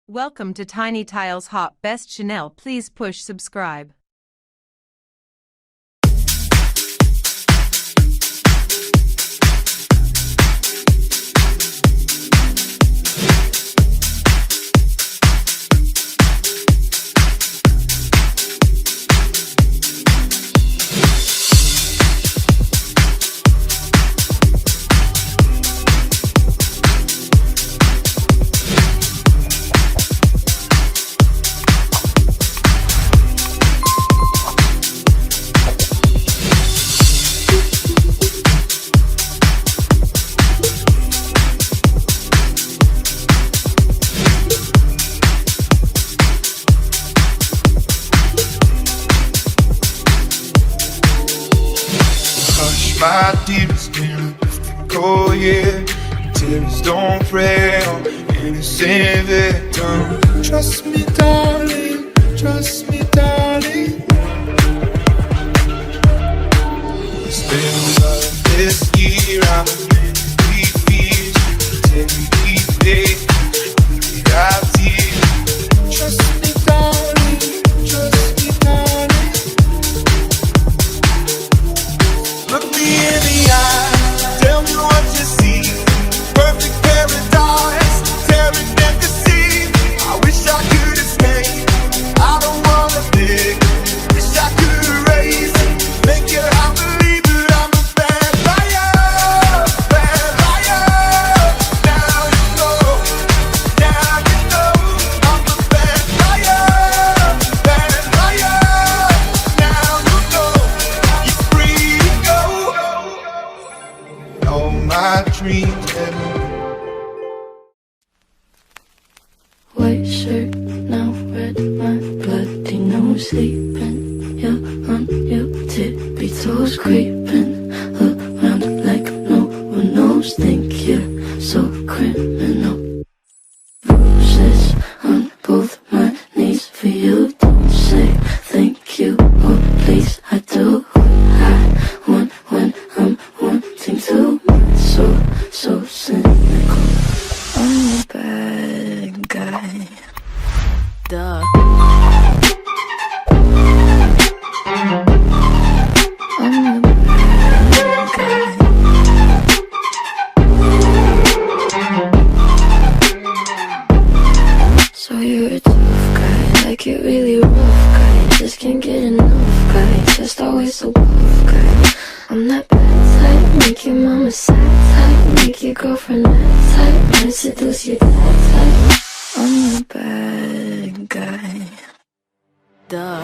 Welcome to Tiny Tile's Hot Best Chanel. Please push subscribe. My deepest in cold, yeah. Tears don't pray on innocent victim. Trust me, darling. Trust me, darling. It's been like this year. I'm really fears. Take me faith. Got tears. Trust me, darling. Trust me, darling. Look me in the eye, tell me what you see. Perfect paradise, tearing at the sea. I wish I could escape, I don't wanna think. Wish I could erase, make your heart believe that I'm a bad liar. Bad liar. Now you know I'm a bad liar. Bad liar. Now you know you're free to go. All my dreams and white shirt, now red, my bloody nose sleeping. You're on your tippy toes, creeping around like no one knows. Think you're so criminal. Bruises on both my knees for you. Don't say thank you or please. I do what I want when I'm wanting to. So cynical. I'm a bad guy. Duh. I'm the bad guy. So you're a tough guy, like you're really rough guy. Just can't get enough guy, just always so buff guy. I'm that bad type, make your mama sad type, make your girlfriend mad type, might seduce your dad type. I'm the bad guy. Duh.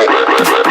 Yeah.